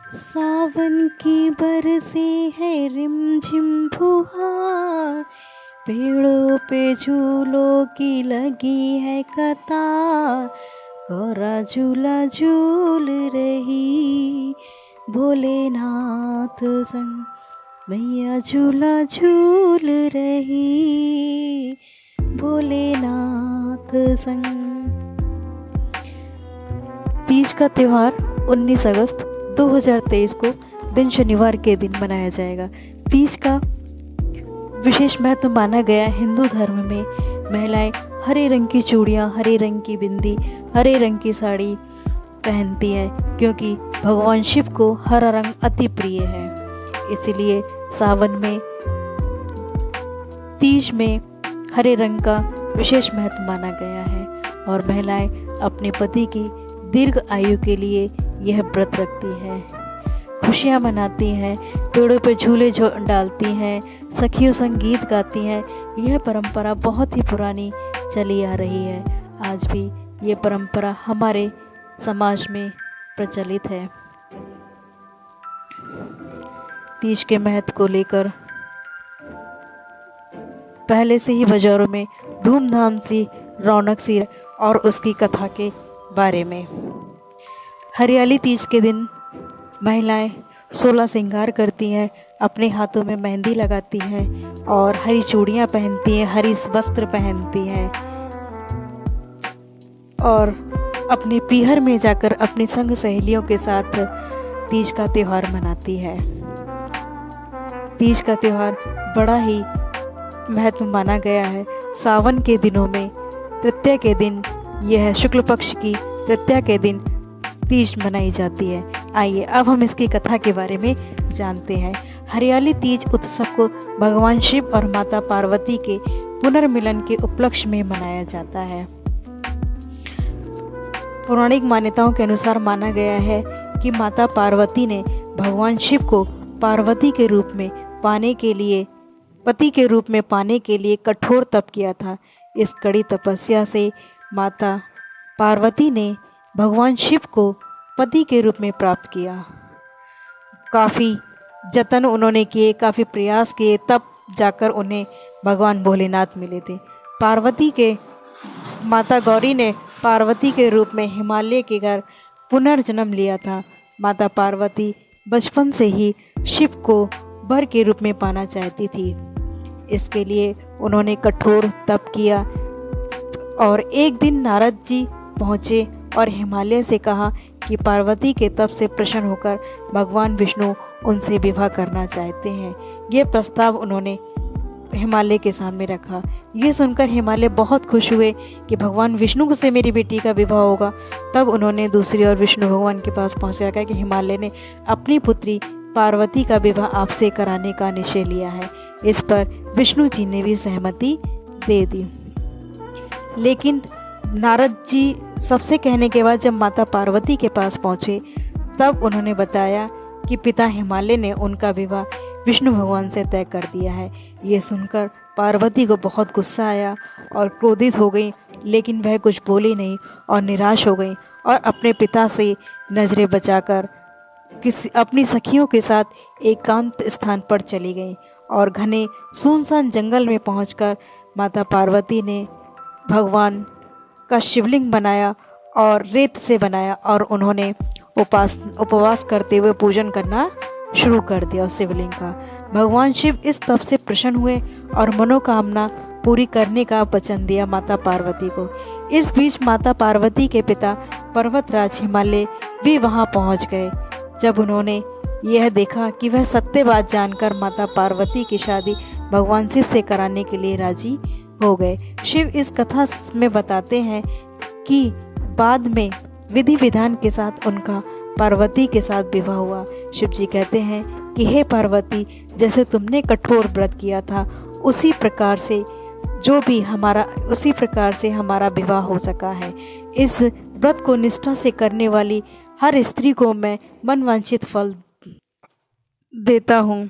सावन की बरसी है रिमझिम फुहार, पेड़ों पे झूलों की लगी है कतार। गौरा झूला झूल रही भोलेनाथ संग, मैया झूला झूल रही भोलेनाथ संग। तीज का त्यौहार 19 अगस्त 2023 को दिन शनिवार के दिन मनाया जाएगा। तीज का विशेष महत्व माना गया हिंदू धर्म में महिलाएं हरे रंग की चूड़ियाँ, हरे रंग की बिंदी, हरे रंग की साड़ी पहनती हैं, क्योंकि भगवान शिव को हरा रंग अति प्रिय है। इसीलिए सावन में तीज में हरे रंग का विशेष महत्व माना गया है और महिलाएं अपने पति की दीर्घ आयु के लिए यह व्रत रखती हैं, खुशियाँ मनाती हैं, पेड़ों पर झूले डालती हैं, सखियों संग गीत गाती हैं। यह परंपरा बहुत ही पुरानी चली आ रही है। आज भी ये परंपरा हमारे समाज में प्रचलित है। तीज के महत्व को लेकर पहले से ही बाजारों में धूमधाम सी रौनक सी और उसकी कथा के बारे में। हरियाली तीज के दिन महिलाएं 16 श्रृंगार करती हैं, अपने हाथों में मेहंदी लगाती हैं और हरी चूड़ियाँ पहनती हैं, हरी वस्त्र पहनती हैं और अपने पीहर में जाकर अपनी संग सहेलियों के साथ तीज का त्यौहार मनाती है। तीज का त्यौहार बड़ा ही महत्व माना गया है। सावन के दिनों में तृतीया के दिन, यह शुक्ल पक्ष की तृतीया के दिन तीज मनाई जाती है। आइए अब हम इसकी कथा के बारे में जानते हैं। हरियाली तीज उत्सव को भगवान शिव और माता पार्वती के पुनर्मिलन के उपलक्ष्य में मनाया जाता है। पौराणिक मान्यताओं के अनुसार माना गया है कि माता पार्वती ने भगवान शिव को पार्वती के रूप में पाने के लिए, पति के रूप में पाने के लिए कठोर तप किया था। इस कड़ी तपस्या से माता पार्वती ने भगवान शिव को पति के रूप में प्राप्त किया। काफ़ी जतन उन्होंने किए, काफ़ी प्रयास किए, तब जाकर उन्हें भगवान भोलेनाथ मिले थे। पार्वती के माता गौरी ने पार्वती के रूप में हिमालय के घर पुनर्जन्म लिया था। माता पार्वती बचपन से ही शिव को वर के रूप में पाना चाहती थी। इसके लिए उन्होंने कठोर तप किया और एक दिन नारद जी पहुँचे और हिमालय से कहा कि पार्वती के तप से प्रसन्न होकर भगवान विष्णु उनसे विवाह करना चाहते हैं। ये प्रस्ताव उन्होंने हिमालय के सामने रखा। ये सुनकर हिमालय बहुत खुश हुए कि भगवान विष्णु से मेरी बेटी का विवाह होगा। तब उन्होंने दूसरी ओर विष्णु भगवान के पास पहुँच रखा कि हिमालय ने अपनी पुत्री पार्वती का विवाह आपसे कराने का निश्चय लिया है। इस पर विष्णु जी ने भी सहमति दे दी। लेकिन नारद जी सबसे कहने के बाद जब माता पार्वती के पास पहुँचे, तब उन्होंने बताया कि पिता हिमालय ने उनका विवाह विष्णु भगवान से तय कर दिया है। ये सुनकर पार्वती को बहुत गुस्सा आया और क्रोधित हो गई, लेकिन वह कुछ बोली नहीं और निराश हो गई और अपने पिता से नज़रें बचाकर अपनी सखियों के साथ एकांत स्थान पर चली गई और घने सुनसान जंगल में पहुंचकर माता पार्वती ने भगवान का शिवलिंग बनाया और रेत से बनाया और उन्होंने उपवास करते हुए पूजन करना शुरू कर दिया उस शिवलिंग का। भगवान शिव इस तप से प्रसन्न हुए और मनोकामना पूरी करने का वचन दिया माता पार्वती को। इस बीच माता पार्वती के पिता पर्वतराज हिमालय भी वहां पहुंच गए। जब उन्होंने यह देखा कि वह सत्य बात जानकर माता पार्वती की शादी भगवान शिव से कराने के लिए राजी हो गए। शिव इस कथा में बताते हैं कि बाद में विधि विधान के साथ उनका पार्वती के साथ विवाह हुआ। शिव जी कहते हैं कि हे पार्वती, जैसे तुमने कठोर व्रत किया था उसी प्रकार से हमारा विवाह हो सका है। इस व्रत को निष्ठा से करने वाली हर स्त्री को मैं मनवांछित फल देता हूँ।